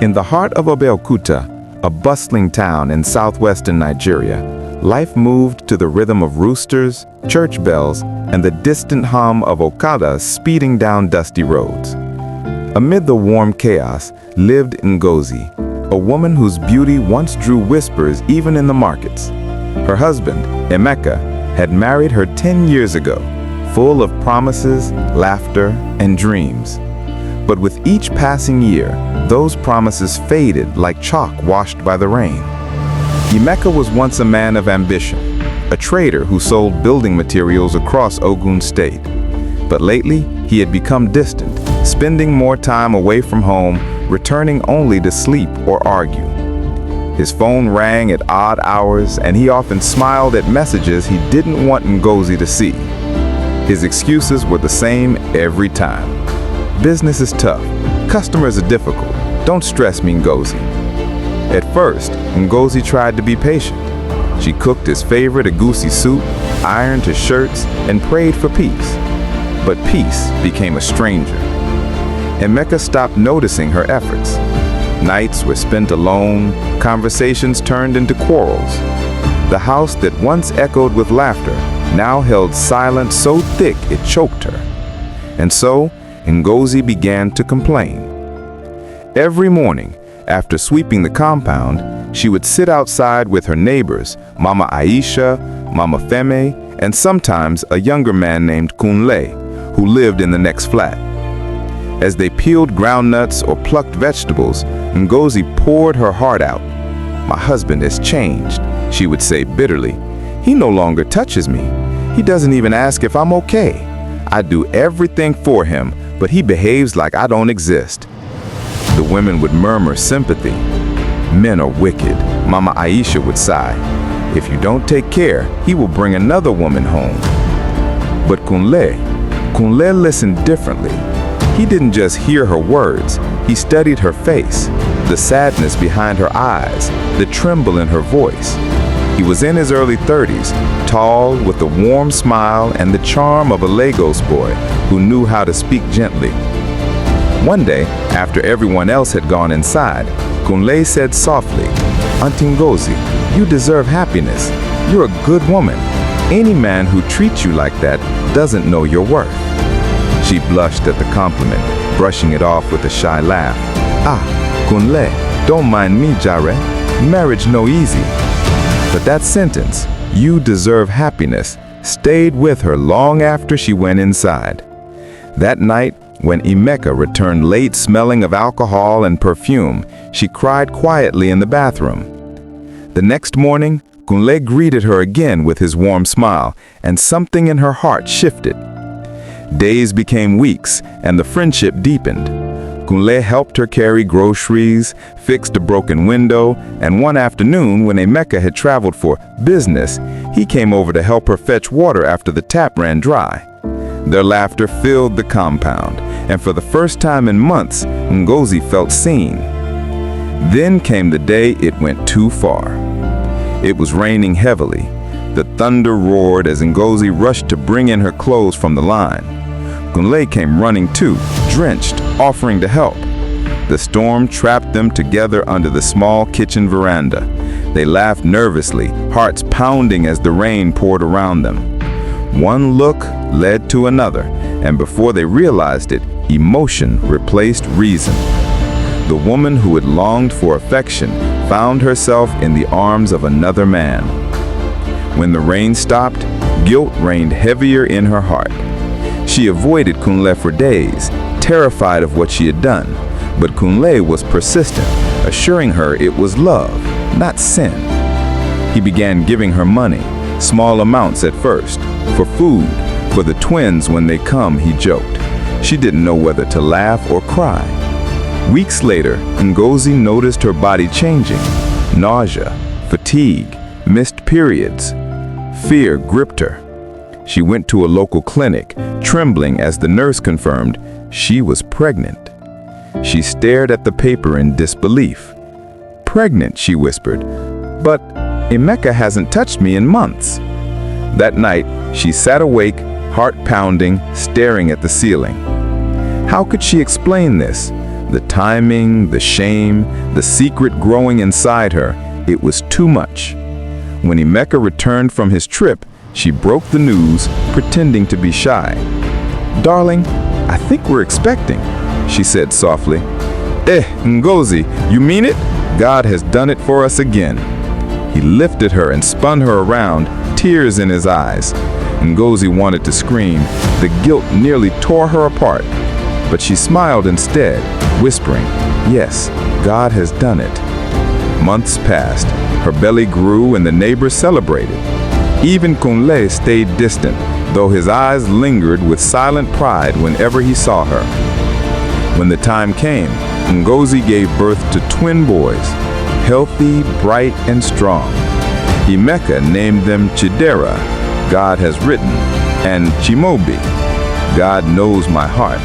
In the heart of Abeokuta, a bustling town in southwestern Nigeria, life moved to the rhythm of roosters, church bells, and the distant hum of okadas speeding down dusty roads. Amid the warm chaos lived Ngozi, a woman whose beauty once drew whispers even in the markets. Her husband, Emeka, had married her 10 years ago, full of promises, laughter, and dreams. But with each passing year, those promises faded like chalk washed by the rain. Emeka was once a man of ambition, a trader who sold building materials across Ogun State. But lately, he had become distant, spending more time away from home, returning only to sleep or argue. His phone rang at odd hours, and he often smiled at messages he didn't want Ngozi to see. His excuses were the same every time. Business is tough. Customers are difficult. Don't stress me, Ngozi. At first, Ngozi tried to be patient. She cooked his favorite egusi soup, ironed his shirts, and prayed for peace. But peace became a stranger. Emeka stopped noticing her efforts. Nights were spent alone, conversations turned into quarrels. The house that once echoed with laughter now held silence so thick it choked her. And so, Ngozi began to complain. Every morning, after sweeping the compound, she would sit outside with her neighbors, Mama Aisha, Mama Feme, and sometimes a younger man named Kunle, who lived in the next flat. As they peeled groundnuts or plucked vegetables, Ngozi poured her heart out. "My husband has changed," she would say bitterly. "He no longer touches me. He doesn't even ask if I'm okay. I do everything for him, but he behaves like I don't exist." The women would murmur sympathy. "Men are wicked," Mama Aisha would sigh. "If you don't take care, he will bring another woman home." But Kunle listened differently. He didn't just hear her words, he studied her face, the sadness behind her eyes, the tremble in her voice. He was in his early 30s, tall, with a warm smile and the charm of a Lagos boy who knew how to speak gently. One day, after everyone else had gone inside, Kunle said softly, "Auntie Ngozi, you deserve happiness. You're a good woman. Any man who treats you like that doesn't know your worth." She blushed at the compliment, brushing it off with a shy laugh. "Ah, Kunle, don't mind me, Jare. Marriage no easy." But that sentence, "you deserve happiness," stayed with her long after she went inside. That night, when Emeka returned late smelling of alcohol and perfume, she cried quietly in the bathroom. The next morning, Kunle greeted her again with his warm smile, and something in her heart shifted. Days became weeks, and the friendship deepened. Kunle helped her carry groceries, fixed a broken window, and one afternoon, when Emeka had traveled for business, he came over to help her fetch water after the tap ran dry. Their laughter filled the compound, and for the first time in months, Ngozi felt seen. Then came the day it went too far. It was raining heavily. The thunder roared as Ngozi rushed to bring in her clothes from the line. Kunle came running too, drenched, offering to help. The storm trapped them together under the small kitchen veranda. They laughed nervously, hearts pounding as the rain poured around them. One look led to another, and before they realized it, emotion replaced reason. The woman who had longed for affection found herself in the arms of another man. When the rain stopped, guilt reigned heavier in her heart. She avoided Kunle for days, terrified of what she had done, but Kunle was persistent, assuring her it was love, not sin. He began giving her money, small amounts at first, for food, for the twins when they come, he joked. She didn't know whether to laugh or cry. Weeks later, Ngozi noticed her body changing. Nausea, fatigue, missed periods. Fear gripped her. She went to a local clinic, trembling as the nurse confirmed she was pregnant. She stared at the paper in disbelief. "Pregnant," she whispered, "but Emeka hasn't touched me in months." That night, she sat awake, heart pounding, staring at the ceiling. How could she explain this? The timing, the shame, the secret growing inside her, it was too much. When Emeka returned from his trip, she broke the news, pretending to be shy. "Darling, I think we're expecting," she said softly. Ngozi, you mean it? God has done it for us again." He lifted her and spun her around, tears in his eyes. Ngozi wanted to scream. The guilt nearly tore her apart. But she smiled instead, whispering, "Yes, God has done it." Months passed. Her belly grew and the neighbors celebrated. Even Kunle stayed distant, though his eyes lingered with silent pride whenever he saw her. When the time came, Ngozi gave birth to twin boys, healthy, bright, and strong. Emeka named them Chidera, God has written, and Chimobi, God knows my heart.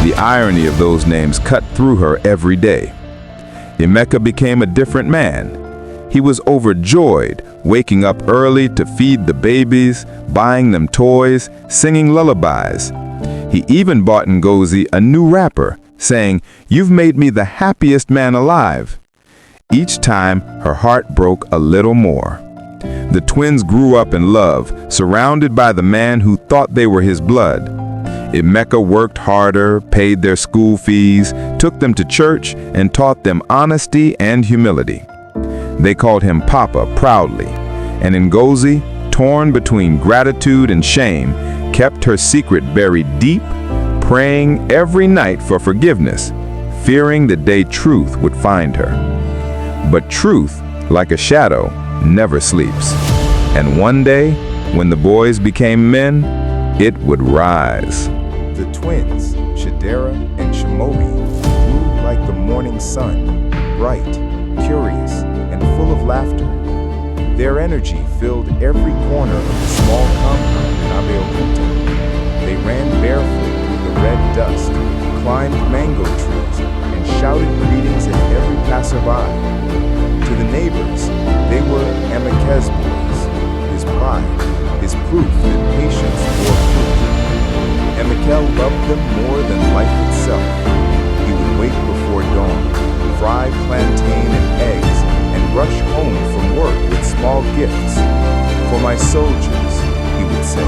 The irony of those names cut through her every day. Emeka became a different man. He was overjoyed, waking up early to feed the babies, buying them toys, singing lullabies. He even bought Ngozi a new wrapper, saying, "You've made me the happiest man alive." Each time, her heart broke a little more. The twins grew up in love, surrounded by the man who thought they were his blood. Emeka worked harder, paid their school fees, took them to church, and taught them honesty and humility. They called him Papa proudly, and Ngozi, torn between gratitude and shame, kept her secret buried deep, praying every night for forgiveness, fearing the day truth would find her. But truth, like a shadow, never sleeps. And one day, when the boys became men, it would rise. The twins, Chidera and Chimobi, grew like the morning sun, bright, curious, and full of laughter. Their energy filled every corner of the small compound in Abeokuta. They ran barefoot through the red dust, climbed mango trees, and shouted greetings at every passerby. To the neighbors, they were Emeka's boys, his pride, his proof that patience bore fruit. Emeka loved them more than life itself. He would wake before dawn, fry plantain and eggs, and rush home from work with small gifts. "For my soldiers," he would say,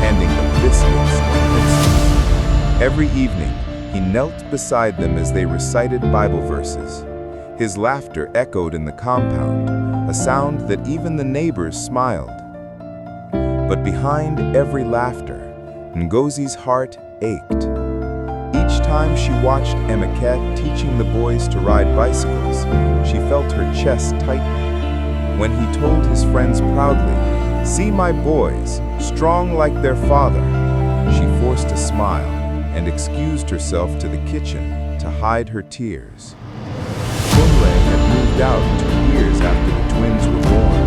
handing them biscuits and pencils. Every evening, he knelt beside them as they recited Bible verses. His laughter echoed in the compound, a sound that even the neighbors smiled. But behind every laughter, Ngozi's heart ached. Each time she watched Emeka teaching the boys to ride bicycles, she felt her chest tighten. When he told his friends proudly, "See my boys, strong like their father," she forced a smile and excused herself to the kitchen to hide her tears. Kunle had moved out 2 years after the twins were born.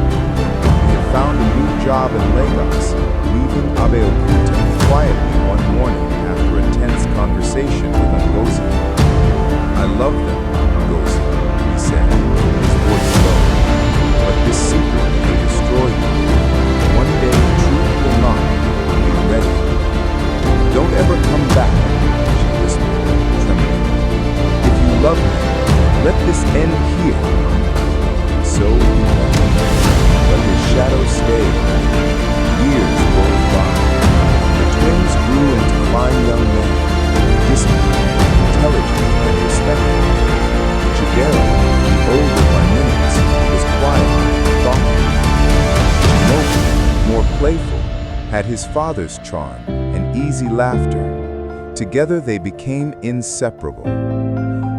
He had found a new job in Lagos, leaving Abeokuta quietly one morning after a tense conversation with Ngozi. "I love them, Ngozi," he said, his voice low. "But this secret may destroy you. One day truth will knock. Be ready. Don't ever come back," she whispered, trembling. "If you love me, let this end here." So he left, but his shadow stayed. Years rolled by. The twins grew into fine young men, disciplined, intelligent, and respected. Chidera, the older by minutes, was quiet, thoughtful. Chimobi, more playful, had his father's charm and easy laughter. Together they became inseparable.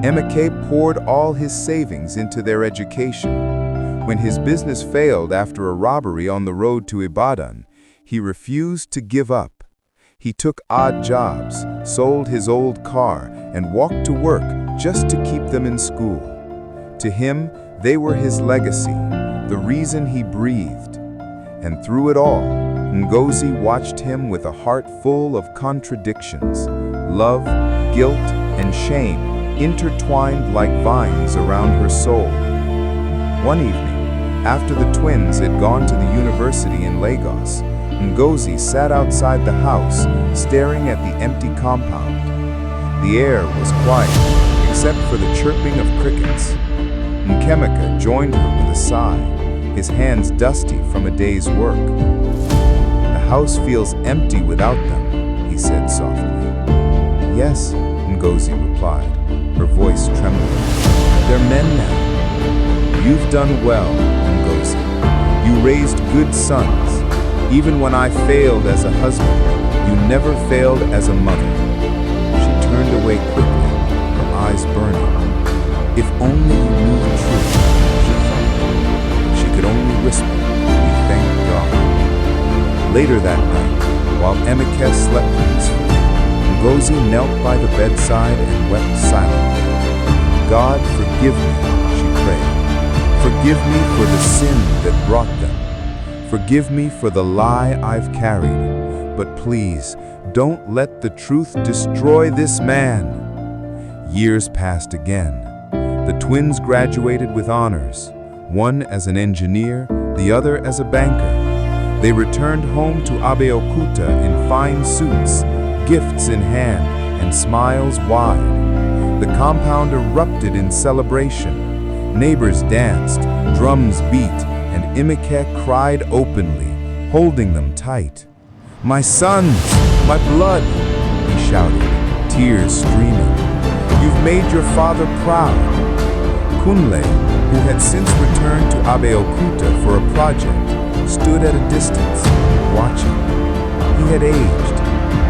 Emeka poured all his savings into their education. When his business failed after a robbery on the road to Ibadan, he refused to give up. He took odd jobs, sold his old car, and walked to work just to keep them in school. To him, they were his legacy, the reason he breathed. And through it all, Ngozi watched him with a heart full of contradictions, love, guilt, and shame intertwined like vines around her soul. One evening, after the twins had gone to the university in Lagos, Ngozi sat outside the house, staring at the empty compound. The air was quiet, except for the chirping of crickets. Nkemeka joined her with a sigh, his hands dusty from a day's work. "The house feels empty without them," he said softly. "Yes," Ngozi replied, her voice trembling. "They're men now." "You've done well, Ngozi. You raised good sons. Even when I failed as a husband, you never failed as a mother." She turned away quickly, her eyes burning. "If only you knew the truth," she thought. She could only whisper, "We thank God." Later that night, while Emeka slept peacefully, Ngozi knelt by the bedside and wept silently. "God, forgive me," she prayed. "Forgive me for the sin that brought them. Forgive me for the lie I've carried. But please, don't let the truth destroy this man." Years passed again. The twins graduated with honors, one as an engineer, the other as a banker. They returned home to Abeokuta in fine suits, gifts in hand, and smiles wide. The compound erupted in celebration. Neighbors danced, drums beat, and Emeka cried openly, holding them tight. "My sons, my blood," he shouted, tears streaming. "You've made your father proud." Kunle, who had since returned to Abeokuta for a project, stood at a distance, watching. He had aged,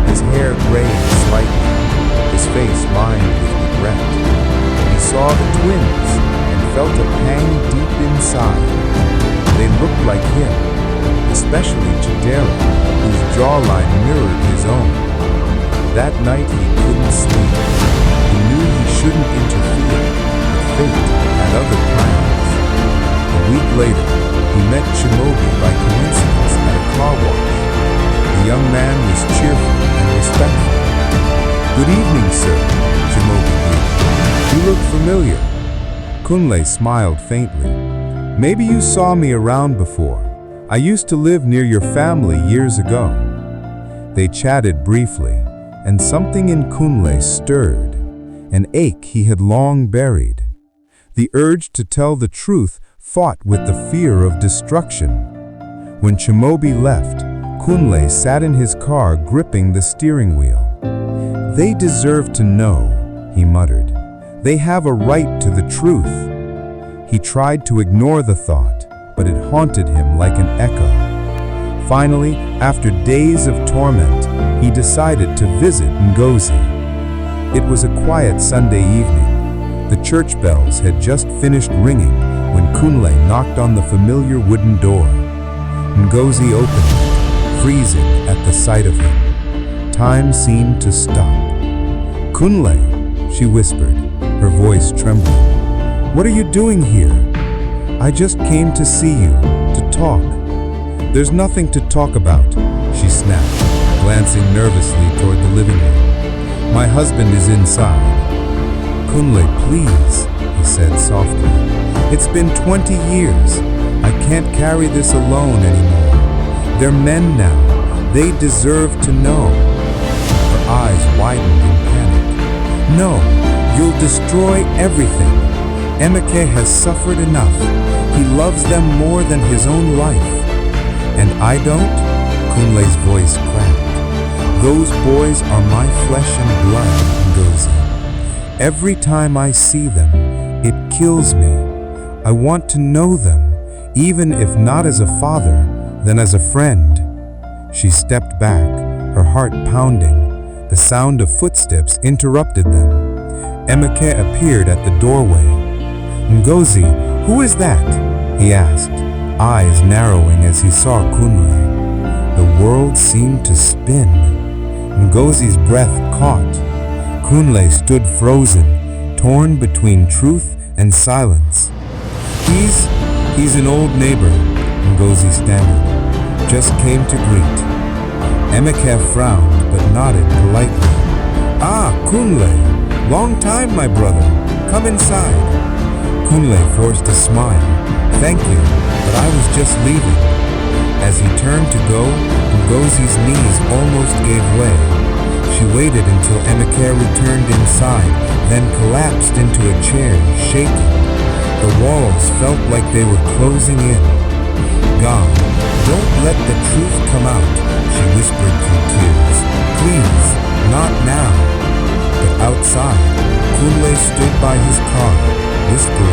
his hair grayed slightly, his face lined with regret. He saw the twins and felt a pang deep inside. They looked like him, especially Chidera, whose jawline mirrored his own. That night he couldn't sleep. He knew he shouldn't interfere, but fate had other plans. A week later, he met Shimobi by coincidence at a car wash. The young man was cheerful and respectful. "Good evening, sir," Shimobi greeted. "You look familiar." Kunle smiled faintly. "Maybe you saw me around before. I used to live near your family years ago." They chatted briefly, and something in Kunle stirred, an ache he had long buried. The urge to tell the truth fought with the fear of destruction. When Shimobi left, Kunle sat in his car gripping the steering wheel. "They deserve to know," he muttered. "They have a right to the truth." He tried to ignore the thought, but it haunted him like an echo. Finally, after days of torment, he decided to visit Ngozi. It was a quiet Sunday evening. The church bells had just finished ringing when Kunle knocked on the familiar wooden door. Ngozi opened it, freezing at the sight of him. Time seemed to stop. "Kunle," she whispered, her voice trembling. "What are you doing here?" "I just came to see you, to talk." "There's nothing to talk about," she snapped, glancing nervously toward the living room. "My husband is inside." "Kunle, please," he said softly. "It's been 20 years. I can't carry this alone anymore. They're men now. They deserve to know." Her eyes widened in panic. "No, you'll destroy everything. Emeka has suffered enough. He loves them more than his own life." "And I don't?" Kunle's voice cracked. "Those boys are my flesh and blood, Ngozi. Every time I see them, it kills me. I want to know them, even if not as a father, then as a friend." She stepped back, her heart pounding. The sound of footsteps interrupted them. Emeka appeared at the doorway. "Ngozi, who is that?" he asked, eyes narrowing as he saw Kunle. The world seemed to spin. Ngozi's breath caught. Kunle stood frozen, torn between truth and silence. He's an old neighbor," Ngozi stammered. "Just came to greet." Emeka frowned but nodded politely. "Ah, Kunle! Long time, my brother. Come inside." Kunle forced a smile. "Thank you, but I was just leaving." As he turned to go, Ngozi's knees almost gave way. She waited until Emeka returned inside, then collapsed into a chair, shaking. The walls felt like they were closing in. God, don't let the truth come out, she whispered through tears. Please, not now. But outside, Kunle stood by his car, whispering